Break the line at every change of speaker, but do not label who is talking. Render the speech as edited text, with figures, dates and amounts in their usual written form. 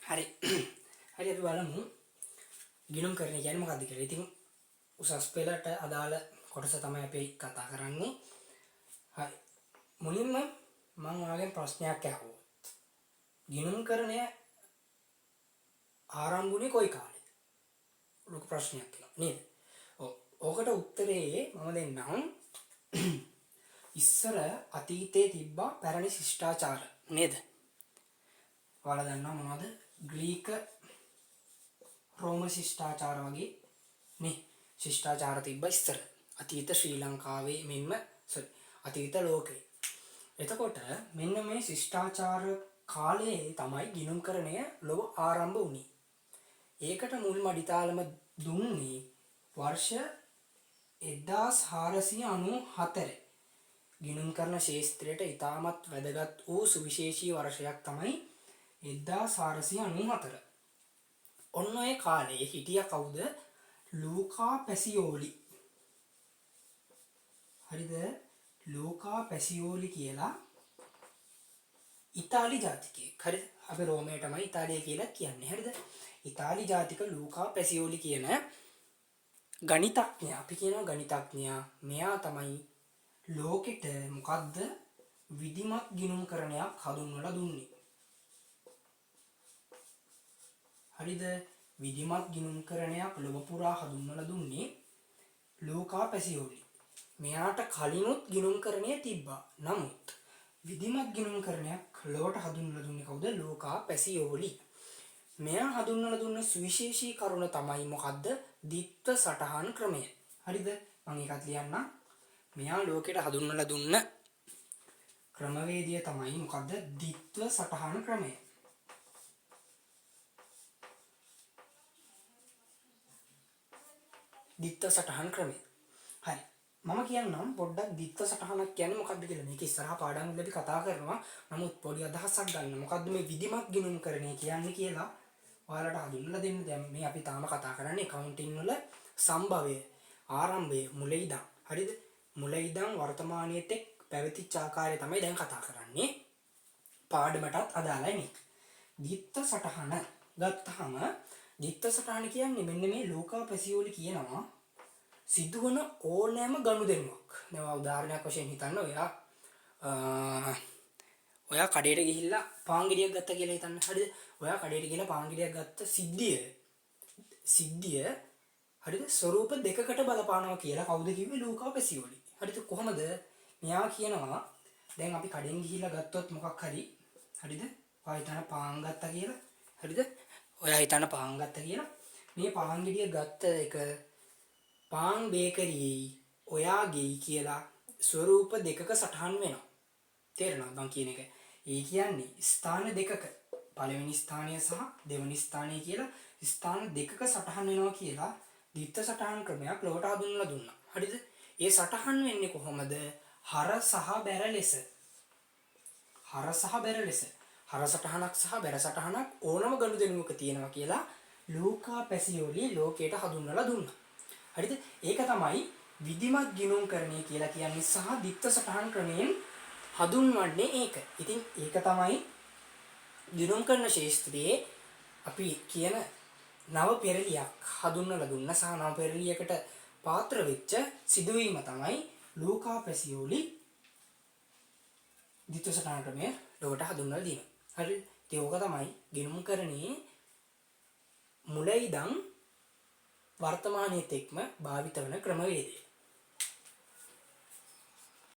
හරි. හරි අපි බලමු ගිණුම් කරන කියන්නේ මොකක්ද කියලා. ඉතින් උසස් පෙළට අදාළ කොටස තමයි අපි කතා කරන්නේ. හරි. මුලින්ම මම ඔයාගෙන් ප්‍රශ්නයක් අහුවොත්. ගිණුම් කරණය ආරම්භුනේ කොයි කාලෙද? ලොකු ප්‍රශ්නයක් නේද? ඕකට උත්තරේ මම දෙන්නම්. ඉස්සර අතීතයේ තිබ්බා පැරණි ශිෂ්ටාචාර නේද? ඔයාලා දන්නවා මොනවද? ග්‍රීක රෝම ශිෂ්ටාචාර වගේ නේ ශිෂ්ටාචාර තිබ්බ ඉස්සර අතීත ශ්‍රී ලංකාවේ මෙන්ම අතීත ලෝකේ. එතකොට මෙන්න මේ ශිෂ්ටාචාර කාලයේ තමයි ගිණුම් කරණය ලොව ආරම්භ වුණේ. ඒකට මුල්ම අඩිතාලම දුන්නේ වර්ෂ 1494. ගිණුම් කරන ශාස්ත්‍රයට ඉතාමත් වැදගත් වූ සුවිශේෂී වර්ෂයක් තමයි 1494. ඔන්න ඔය කාලේ හිටිය කවුද? ලූකා පැසියෝලි. හරිද? ලූකා පැසියෝලි කියලා ඉතාලි ජාතිකයෙක්. හරිද? අපි රෝමයටමයි ඉතාලිය කියලා කියන්නේ. හරිද? ඉතාලි ජාතික ලූකා පැසියෝලි කියන ගණිතඥයා. අපි කියනවා ගණිතඥයා. මෙයා තමයි ලෝකෙට මොකද්ද විධිමත් ගිණුම් කරණයක් හඳුන්වලා දුන්නේ. හරිද? විධිමත් ගිණුම් කරණයක් ලොව පුරා හඳුන්වලා දුන්නේ ලූකා පැසියෝලි. මෙයාට කලිනුත් ගිණුම් කරණය තිබ්බා. නමුත් විධිමත් ගිණුම් කරණයක් ලොවට හඳුන්වලා දුන්නේ කවුද? ලූකා පැසියෝලි. මෙයා හඳුන්වලා දුන්න සුවිශේෂී කරුණ තමයි මොකද්ද? ද්විත්ව සටහන් ක්‍රමය. හරිද? මම ඒකත් ලියන්නම්. මෙයා ලෝකෙට හඳුන්වලා දුන්න ක්‍රමවේදය තමයි මොකද්ද? ද්විත්ව සටහන් ක්‍රමය. ද්විත්ව සටහන් ක්‍රමය. හරි. මම කියන්නම් පොඩ්ඩක් ද්විත්ව සටහනක් කියන්නේ මොකක්ද කියලා. මේක ඉස්සරහා පාඩම් වලදී කතා කරනවා. නමුත් පොඩි අදහසක් ගන්න. මොකද්ද මේ විධිමත් ගිණුම් කරණය කියන්නේ කියලා ඔයාලට හඳුන්වලා දෙන්න. දැන් මේ අපි තාම කතා කරන්නේ accounting වල සම්භවය, ආරම්භය, මුල ඉඳන්. හරිද? මුල ඉඳන් වර්තමානයේ තෙක් පැවතිච්ච ආකාරය තමයි දැන් කතා කරන්නේ. පාඩමටත් අදාළයි මේක. ද්විත්ව සටහන ගත්තාම ද්විත්ව සටහන කියන්නේ මෙන්න මේ ලූකා පැසියෝලි කියනවා සිදුවන ඕනෑම ගනුදෙනුවක්. දැන් උදාහරණයක් වශයෙන් හිතන්න ඔයා කඩේට ගිහිල්ලා පාන් ගෙඩියක් ගත්තා කියලා හිතන්න. හරිද? ඔයා කඩේට ගිහිල්ලා පාන් ගෙඩියක් ගත්ත සිද්ධිය හරිද? ස්වරූප දෙකකට බලපානවා කියලා කවුද කිව්වේ? ලූකා පැසියෝලි. හරිද? කොහමද? මෙයා කියනවා දැන් අපි කඩෙන් ගිහිල්ලා ගත්තොත් මොකක් හරි හරිද? ඔයා හිතන පාන් ගත්තා කියලා. හරිද? ඔයා හිතන පාන් ගත්තා කියලා. මේ පාන් ගෙඩිය ගත්ත එක පාන් බේකරියේ ඔයාගේ කියලා ස්වරූප දෙකක සටහන් වෙනවා. තේරෙනවද මං කියන එක? ඒ කියන්නේ ස්ථාන දෙකක පළවෙනි ස්ථානය සහ දෙවෙනි ස්ථානය කියලා ස්ථාන දෙකක සටහන් වෙනවා කියලා ද්විත්ව සටහන් ක්‍රමයක් ලොවට හඳුන්වලා දුන්නා. හරිද? ඒ සටහන් වෙන්නේ කොහොමද? හර සහ බැර ලෙස. හර සහ බැර ලෙස. හර සටහනක් සහ බැර සටහනක් ඕනම ගනුදෙනුවක තියෙනවා කියලා ලූකා පැසියෝලි ලෝකයට හඳුන්වලා දුන්නා. හරිද? ඒක තමයි විධිමත් ගිණුම් කරණය කියලා කියන්නේ සහ ද්විත්ව සටහන් ක්‍රමයෙන් හඳුන්වන්නේ ඒක. ඉතින් ඒක තමයි ගිණුම් කරන ශාස්ත්‍රයේ අපි කියන නව පෙරළියක් හඳුන්වලා දුන්න සහ නව පෙරළියකට පාත්‍ර වෙච්ච සිදුවීම තමයි ලූකා පැසියෝලි ද්විත්ව සටහන් ක්‍රමය ලොවට හඳුන්වලා දීම. හරිද? ඉතින් ඕක තමයි ගිණුම් කරණයේ මුල ඉඳන් වර්තමානයේ තෙක්ම භාවිත වන ක්‍රමවේදය.